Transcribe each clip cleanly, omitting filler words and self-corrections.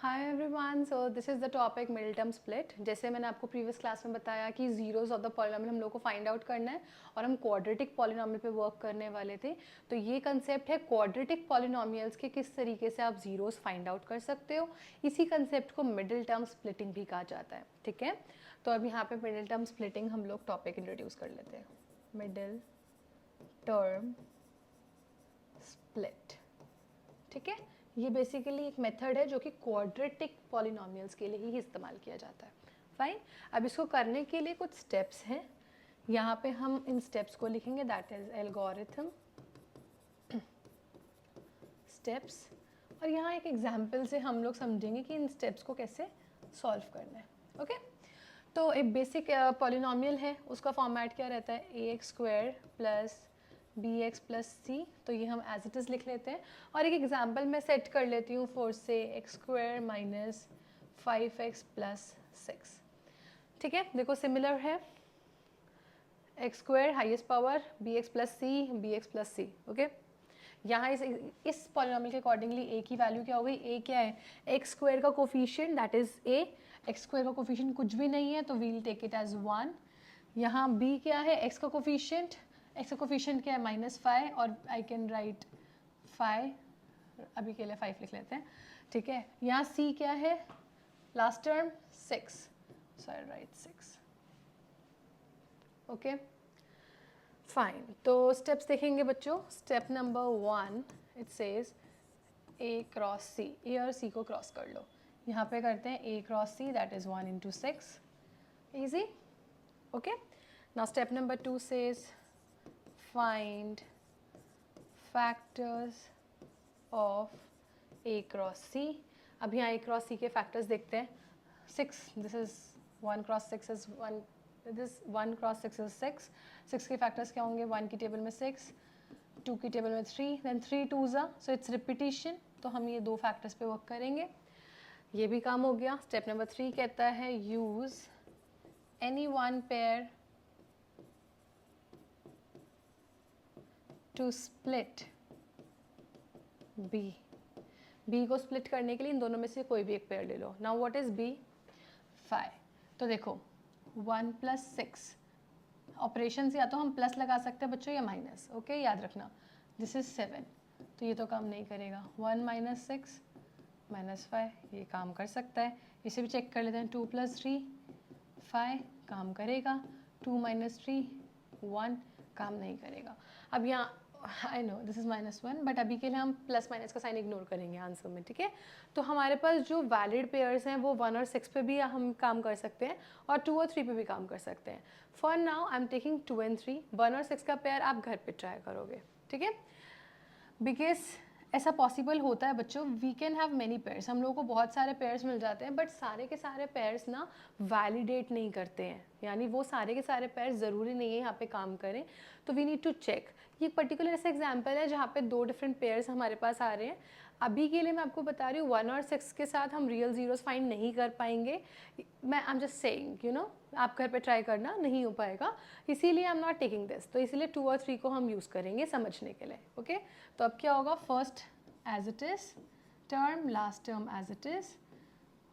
Hi everyone, so this is the topic middle term split. जैसे मैंने आपको previous class में बताया कि जीरोस ऑफ द पॉलिनॉमियल हम लोग को फाइंड आउट करना है और हम क्वाड्रेटिक पॉलिनॉमियल पे वर्क करने वाले थे। तो ये कंसेप्ट है क्वाड्रेटिक पॉलिनॉमियल्स के किस तरीके से आप जीरोस फाइंड आउट कर सकते हो। इसी कंसेप्ट को मिडिल टर्म स्प्लिटिंग भी कहा जाता है। ठीक है, तो अब यहाँ पे मिडिल टर्म स्प्लिटिंग हम लोग टॉपिक इंट्रोड्यूस कर लेते हैं। मिडिल टर्म स्प्लिट, ठीक है, ये बेसिकली एक मेथड है जो कि क्वाड्रेटिक पॉलिनॉमियल्स के लिए ही इस्तेमाल किया जाता है। फाइन, अब इसको करने के लिए कुछ स्टेप्स हैं। यहाँ पे हम इन स्टेप्स को लिखेंगे, दैट इज एल्गोरिथम स्टेप्स। और यहाँ एक एग्जाम्पल से हम लोग समझेंगे कि इन स्टेप्स को कैसे सॉल्व करना है। ओके, तो एक बेसिक पॉलिनॉमियल है, उसका फॉर्मेट क्या रहता है, a x square plus b x plus c. तो ये हम एज इट इज़ लिख लेते हैं और एक एग्जाम्पल मैं सेट कर लेती हूँ फोर से x square minus 5x plus 6। ठीक है, देखो सिमिलर है, x square highest power b x plus c. Okay, यहाँ इस पॉलिनॉमियल के अकॉर्डिंगली ए की वैल्यू क्या हो गई, ए क्या है, एक्स स्क्वायर का coefficient that is a. X square का कोफिशिएंट कुछ भी नहीं है तो वील टेक इट एज 1। यहाँ बी क्या है, एक्स का कोफिशिएंट, एक्स का कोफिशिएंट क्या है -5 और आई कैन राइट 5, अभी के लिए 5 लिख लेते हैं। ठीक है, यहाँ सी क्या है, last term 6, so I write 6। Okay fine, तो स्टेप्स देखेंगे बच्चों। Step number 1 it says A cross C, A और सी को क्रॉस कर लो। यहाँ पे करते हैं a cross c that is 1 into 6, easy. Okay, now step number 2 says find factors of a cross c. अब यहाँ a cross c के factors देखते हैं। 6, this is 1 cross 6 is 1, this 1 cross 6 is 6. 6 के factors क्या होंगे, 1 की टेबल में 6, 2 की टेबल में 3, then 3 2s are, so it's repetition. तो हम ये दो factors पे work करेंगे, ये भी काम हो गया। स्टेप नंबर 3 कहता है use any one pair to split b. b को स्प्लिट करने के लिए इन दोनों में से कोई भी एक पेयर ले लो। Now what is b, 5। तो देखो 1 प्लस 6 ऑपरेशन से या तो हम प्लस लगा सकते हैं बच्चों या माइनस। ओके, याद रखना दिस इज 7, तो ये तो काम नहीं करेगा। 1 माइनस 6 माइनस 5, ये काम कर सकता है। इसे भी चेक कर लेते हैं, 2 प्लस 3 5 काम करेगा, 2 माइनस 3 1 काम नहीं करेगा। अब यहाँ I know this is -1, but अभी के लिए हम प्लस माइनस का साइन इग्नोर करेंगे आंसर में। ठीक है, तो हमारे पास जो वैलिड पेयर्स हैं वो 1 और 6 पे भी हम काम कर सकते हैं और 2 और 3 पे भी काम कर सकते हैं। For now I am taking 2 and 3। 1 और 6 का पेयर आप घर पे ट्राई करोगे। ठीक है, बिकॉज ऐसा पॉसिबल होता है बच्चों, we can have many pairs, हम लोगों को बहुत सारे पेयर्स मिल जाते हैं, बट सारे के सारे पेयर्स ना वैलिडेट नहीं करते हैं, यानी वो सारे के सारे पेयर्स ज़रूरी नहीं है यहाँ पे काम करें। तो वी नीड टू चेक। ये पर्टिकुलर ऐसा एग्जांपल है जहाँ पे 2 डिफरेंट पेयर्स हमारे पास आ रहे हैं। अभी के लिए मैं आपको बता रही हूँ 1 और 6 के साथ हम रियल जीरोस फाइंड नहीं कर पाएंगे। मैं I am just saying, you know, आप घर पे ट्राई करना, नहीं हो पाएगा, इसीलिए I am not taking this. तो इसीलिए 2 और 3 को हम यूज़ करेंगे समझने के लिए। ओके, तो अब क्या होगा, first as it is term, last term as it is,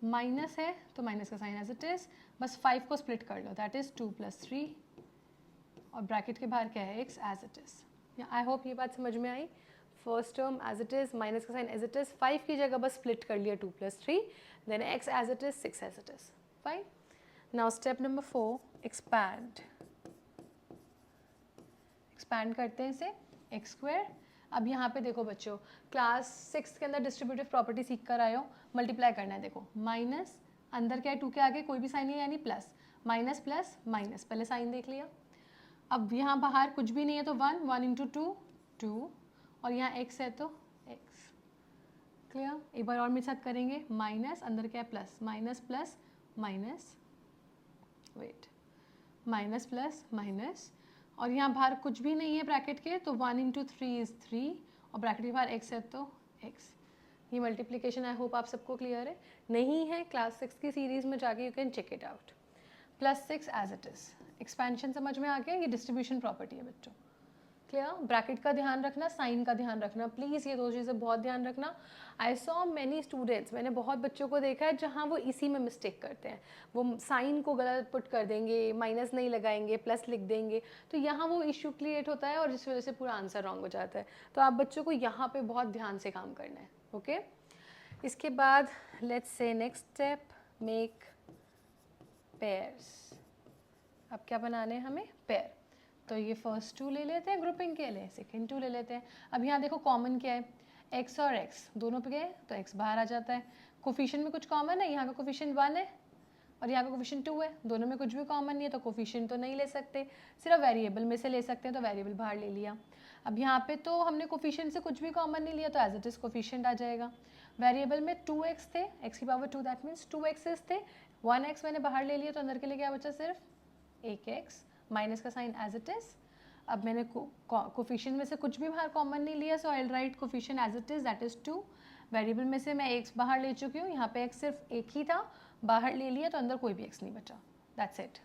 minus है तो माइनस का साइन एज इट इज़, बस 5 को स्प्लिट कर लो, दैट इज़ 2 + 3 और ब्रैकेट के बाहर क्या है, x as it is. I hope ये बात समझ में आई। First term as it is, minus का साइन एज इट इज़, 5 की जगह बस स्प्लिट कर लिया 2 + 3, then x as it is, 6 as it is. Fine, now step number 4, expand. Expand करते हैं इसे, एक्स स्क्वायर। अब यहाँ पे देखो बच्चों, क्लास 6 के अंदर डिस्ट्रीब्यूटिव प्रॉपर्टी सीख कर आए हो, मल्टीप्लाई करना है। देखो माइनस, अंदर क्या है, 2 के आगे कोई भी साइन नहीं है यानी प्लस, माइनस प्लस माइनस, पहले साइन देख लिया। अब यहाँ बाहर कुछ भी नहीं है तो 1, 1 × 2 2, और यहाँ x है तो x। क्लियर, एक बार और मेरे साथ करेंगे, माइनस, अंदर क्या है plus, minus plus minus, wait, minus plus minus, और यहाँ बाहर कुछ भी नहीं है ब्रैकेट के तो 1 × 3 इज़ 3, और ब्रैकेट के बाहर x है तो x। ये मल्टीप्लिकेशन आई होप आप सबको क्लियर है। नहीं है क्लास 6 की सीरीज़ में जाके you can check it out. +6 as it is, expansion समझ में आ गया, ये डिस्ट्रीब्यूशन प्रॉपर्टी है बच्चों। क्लियर? ब्रैकेट का ध्यान रखना, साइन का ध्यान रखना, प्लीज़ ये दो चीज़ें बहुत ध्यान रखना. आई सॉ मैनी स्टूडेंट्स, मैंने बहुत बच्चों को देखा है जहाँ वो इसी में मिस्टेक करते हैं. वो साइन को गलत पुट कर देंगे, माइनस नहीं लगाएंगे, प्लस लिख देंगे, तो यहाँ वो इशू क्रिएट होता है और जिस वजह से पूरा आंसर रॉन्ग हो जाता है. तो आप बच्चों को यहाँ पे बहुत ध्यान से काम करना है. ओके इसके बाद let's say next step, make pairs. अब क्या बनाने हैं हमें? पेयर. तो ये फर्स्ट टू ले लेते हैं ग्रुपिंग के लिए, सेकेंड टू ले लेते हैं. अब यहाँ देखो कॉमन क्या है, x और x दोनों पे गए तो x बाहर आ जाता है. कोफिशिएंट में कुछ कॉमन है, यहाँ का कोफिशिएंट 1 है और यहाँ का कोफिशिएंट 2 है, दोनों में कुछ भी कॉमन नहीं है तो कोफिशिएंट तो नहीं ले सकते, सिर्फ वेरिएबल में से ले सकते हैं, तो वेरिएबल बाहर ले लिया. अब यहाँ पे तो हमने कोफिशिएंट से कुछ भी कॉमन नहीं लिया तो एज इट इज कोफिशिएंट आ जाएगा. वेरिएबल में 2x थे, x की पावर 2 दैट मीन्स 2x's थे, 1x मैंने बाहर ले लिया तो अंदर के लिए क्या बचा? सिर्फ 1x, माइनस का साइन एज इट इज. अब मैंने कोफिशिएंट में से कुछ भी बाहर कॉमन नहीं लिया, so I will write coefficient as it is, that is 2. Variable में से मैं x बाहर ले चुकी हूँ, यहाँ पे x सिर्फ एक ही था, बाहर ले लिया तो अंदर कोई भी x नहीं बचा. That's it.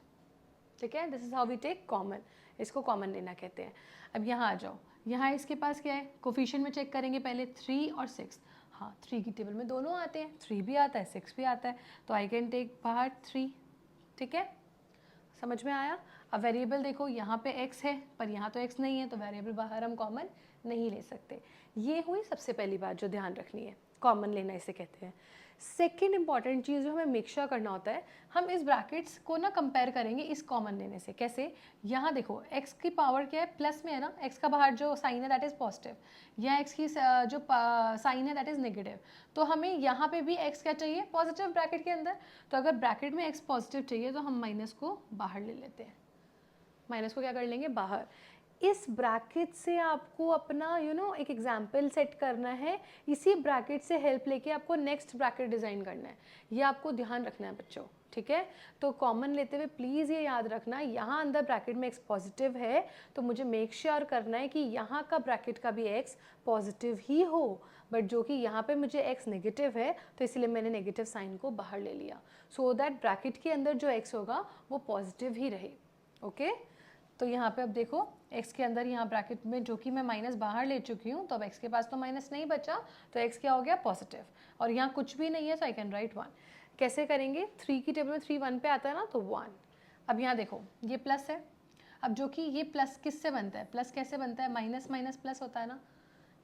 ठीक है, this is how we take common. इसको कॉमन लेना कहते हैं. अब यहाँ आ जाओ, यहाँ इसके पास क्या है? कोफिशिएंट में चेक करेंगे पहले 3 और 6. हाँ 3 की टेबल में दोनों आते हैं, 3 भी आता है 6 भी आता है, तो आई कैन टेक बाहर 3. ठीक है, समझ में आया? अब वेरिएबल देखो, यहाँ पे x है पर यहाँ तो x नहीं है, तो वेरिएबल बाहर हम कॉमन नहीं ले सकते. ये हुई सबसे पहली बात जो ध्यान रखनी है, कॉमन लेना इसे कहते हैं. सेकेंड इंपॉर्टेंट चीज़ जो हमें मेक श्योर करना होता है, हम इस ब्रैकेट्स को ना कंपेयर करेंगे इस कॉमन लेने से. कैसे? यहाँ देखो x की पावर क्या है? प्लस में है ना, x का बाहर जो साइन है दैट इज़ पॉजिटिव, या x की जो साइन है दैट इज़ नेगेटिव. तो हमें यहाँ पे भी x क्या चाहिए? पॉजिटिव ब्रैकेट के अंदर. तो अगर ब्रैकेट में x पॉजिटिव चाहिए तो हम माइनस को बाहर ले लेते हैं. माइनस को क्या कर लेंगे? बाहर. इस ब्रैकेट से आपको अपना एक एग्जाम्पल सेट करना है, इसी ब्रैकेट से हेल्प लेके आपको नेक्स्ट ब्रैकेट डिज़ाइन करना है. ये आपको ध्यान रखना है बच्चों. ठीक है, तो कॉमन लेते हुए प्लीज़ ये याद रखना, यहाँ अंदर ब्रैकेट में x पॉजिटिव है तो मुझे मेक श्योर करना है कि यहाँ का ब्रैकेट का भी x पॉजिटिव ही हो, बट जो कि यहाँ पे मुझे x नेगेटिव है तो इसलिए मैंने नेगेटिव साइन को बाहर ले लिया, सो दैट ब्रैकेट के अंदर जो x होगा वो पॉजिटिव ही रहे. ओके तो यहाँ पे अब देखो x के अंदर यहाँ ब्रैकेट में जो कि मैं माइनस बाहर ले चुकी हूँ, तो अब x के पास तो माइनस नहीं बचा, तो x क्या हो गया? पॉजिटिव. और यहाँ कुछ भी नहीं है, सो आई कैन राइट 1. कैसे करेंगे? 3 की टेबल में 3 1 पे आता है ना, तो 1. अब यहाँ देखो ये प्लस है, अब जो कि ये प्लस किससे बनता है? प्लस कैसे बनता है? माइनस माइनस प्लस होता है ना,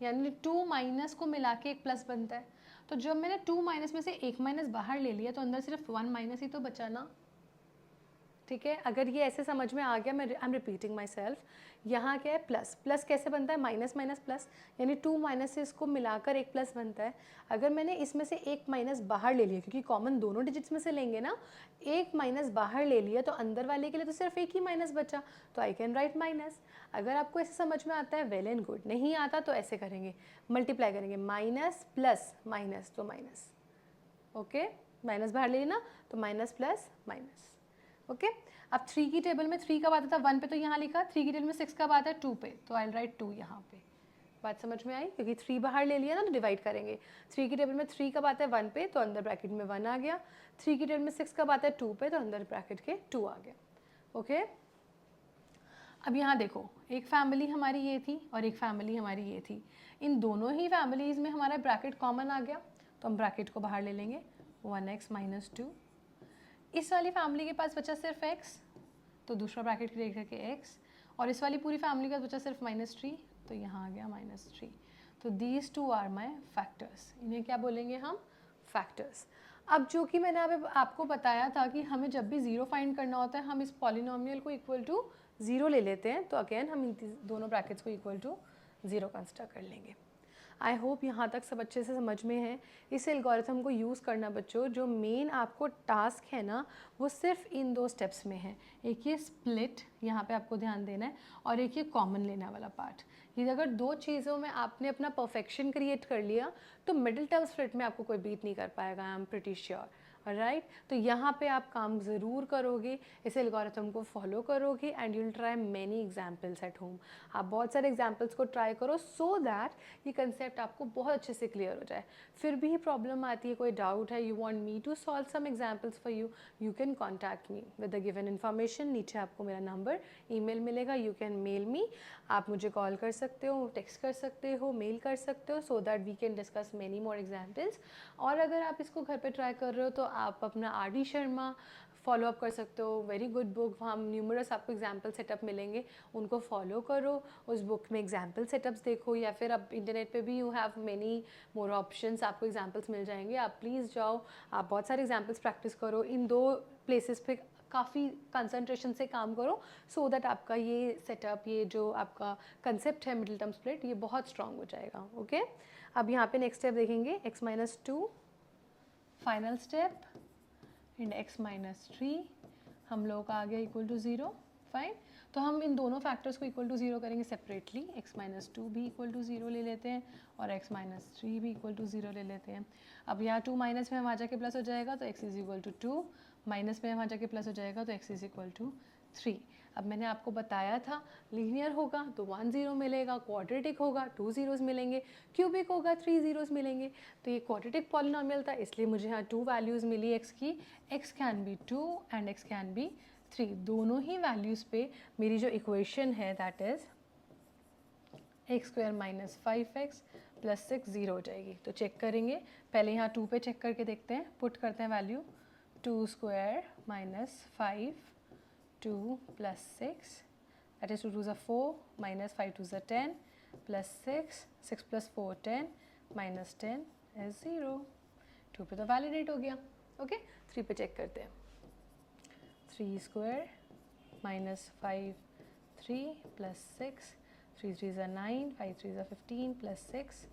यानी 2 माइनस को मिला के एक प्लस बनता है. तो जब मैंने 2 माइनस में से एक माइनस बाहर ले लिया तो अंदर सिर्फ 1 माइनस ही तो बचा ना. ठीक है, अगर ये ऐसे समझ में आ गया, मैं I am repeating my self. यहाँ क्या है? प्लस. प्लस कैसे बनता है? माइनस माइनस प्लस, यानी 2 माइनस को मिलाकर एक प्लस बनता है. अगर मैंने इसमें से एक माइनस बाहर ले लिया, क्योंकि कॉमन दोनों डिजिट्स में से लेंगे ना, एक माइनस बाहर ले लिया तो अंदर वाले के लिए तो सिर्फ एक ही माइनस बचा, तो आई कैन राइट माइनस. अगर आपको ऐसे समझ में आता है वेल एंड गुड, नहीं आता तो ऐसे करेंगे, मल्टीप्लाई करेंगे, माइनस प्लस माइनस तो माइनस. ओके, माइनस बाहर ले लेना तो माइनस प्लस माइनस. ओके अब 3 की टेबल में 3 कब आता था? 1 पे, तो यहाँ लिखा. 3 की टेबल में 6 कब आता है? 2 पे, तो आई विल राइट 2 यहाँ पे. बात समझ में आई? क्योंकि 3 बाहर ले लिया ना तो डिवाइड करेंगे. 3 की टेबल में 3 कब आता है? 1 पे, तो अंदर ब्रैकेट में 1 आ गया. 3 की टेबल में 6 कब आता है? 2 पे, तो अंदर ब्रैकेट के 2 आ गया. ओके अब यहाँ देखो, एक फैमिली हमारी ये थी और एक फैमिली हमारी ये थी. इन दोनों ही फैमिलीज़ में हमारा ब्रैकेट कॉमन आ गया, तो हम ब्रैकेट को बाहर ले लेंगे. 1x minus 2. इस वाली फैमिली के पास बचा सिर्फ x, तो दूसरा ब्रैकेट क्रिएट करके x, और इस वाली पूरी फैमिली का बचा सिर्फ -3, तो यहाँ आ गया -3. तो these two are my factors. इन्हें क्या बोलेंगे हम? फैक्टर्स. अब जो कि मैंने अब आपको बताया था कि हमें जब भी ज़ीरो फाइंड करना होता है हम इस पॉलिनोमियल को इक्वल टू 0 ले लेते हैं, तो अगेन हम इन दोनों ब्रैकेट्स को इक्वल टू 0 कंसिडर कर लेंगे. आई होप यहाँ तक सब अच्छे से समझ में है. इस एल्गोरिथम को यूज़ करना बच्चों, जो मेन आपको टास्क है ना वो सिर्फ इन 2 स्टेप्स में है. एक ये स्प्लिट, यहाँ पे आपको ध्यान देना है, और एक ये कॉमन लेना वाला पार्ट. ये अगर 2 चीज़ों में आपने अपना परफेक्शन क्रिएट कर लिया तो मिडिल टर्म स्प्लिट में आपको कोई बीट नहीं कर पाएगा. I am pretty sure. Right. तो यहाँ पे आप काम ज़रूर करोगे, इस एल्गोरिथम को फॉलो करोगे and you will try many examples at home. आप बहुत सारे एग्जाम्पल्स को ट्राई करो सो दैट ये कंसेप्ट आपको बहुत अच्छे से क्लियर हो जाए। फिर भी प्रॉब्लम आती है, कोई डाउट है, you want me to solve some examples for you, you can contact me with the given information. नीचे आपको मेरा नंबर, ईमेल मिलेगा, यू कैन मेल मी। आप मुझे कॉल कर सकते हो, टेक्स्ट कर सकते हो, मेल कर सकते हो, so that we can discuss many more examples. और अगर आप इसको घर पे ट्राई कर रहे हो तो आप अपना RD शर्मा फॉलो अप कर सकते हो, वेरी गुड बुक, वहाँ न्यूमरस आपको एग्जाम्पल सेटअप मिलेंगे, उनको फॉलो करो, उस बुक में एग्जाम्पल सेटअप्स देखो, या फिर आप इंटरनेट पे भी you have many more options, आपको एग्जाम्पल्स मिल जाएंगे। आप प्लीज़ जाओ, आप बहुत सारे एग्जाम्पल्स प्रैक्टिस करो, इन 2 प्लेसेस पे काफ़ी कंसंट्रेशन से काम करो सो दैट आपका ये सेटअप, ये जो आपका कंसेप्ट है मिडिल टर्म स्प्लिट, ये बहुत स्ट्रांग हो जाएगा। ओके अब यहाँ पे नेक्स्ट स्टेप देखेंगे, x-2 final step and x-3 हम लोग का आ गया इक्वल टू 0। फाइन, तो हम इन दोनों फैक्टर्स को इक्वल टू 0 करेंगे सेपरेटली, x-2 भी इक्वल टू 0 ले लेते हैं और x-3 भी इक्वल टू 0 ले लेते हैं। अब यहाँ 2 माइनस में वहाँ जाके प्लस हो जाएगा तो x is equal to 2, minus में वहाँ जाके प्लस हो जाएगा तो x इज इक्वल टू 3। अब मैंने आपको बताया था लीनियर होगा तो 1 0 मिलेगा, क्वाड्रेटिक होगा 2 zeros मिलेंगे, क्यूबिक होगा 3 zeros मिलेंगे। तो ये क्वाड्रेटिक पॉलिनोमियल था, इसलिए मुझे यहाँ 2 वैल्यूज़ मिली x की, x can be 2 and x can be 3। दोनों ही वैल्यूज़ पे मेरी जो इक्वेशन है that is x² minus 5x plus 6 0 हो जाएगी। तो चेक करेंगे, पहले यहाँ 2 पे चेक करके देखते हैं, पुट करते हैं value, 2² minus 5 2 plus 6, that is 2 2s are 4 minus 5 2s are 10 plus 6, 6 plus 4 10 minus 10 is 0। 2 पे तो वैलिडेट हो गया। ओके 3 पे चेक करते हैं, 3² minus 5 3 plus 6, 3 3s are 9 5 3s are 15 plus 6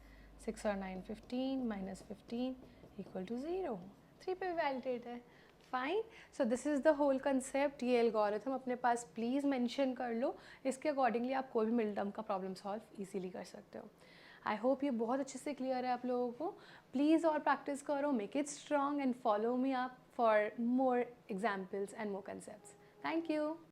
6 और 9 15 minus 15 equal to 0। 3 पे वैलिडेट है। Fine, so this is the whole concept. ये एल्गोरिथम अपने पास प्लीज़ मेंशन कर लो, इसके अकॉर्डिंगली आप कोई भी मिडिल टर्म का प्रॉब्लम सॉल्व इजीली कर सकते हो। आई होप ये बहुत अच्छे से क्लियर है आप लोगों को। प्लीज़ और प्रैक्टिस करो, make it strong and follow me up for more examples and more concepts. Thank you.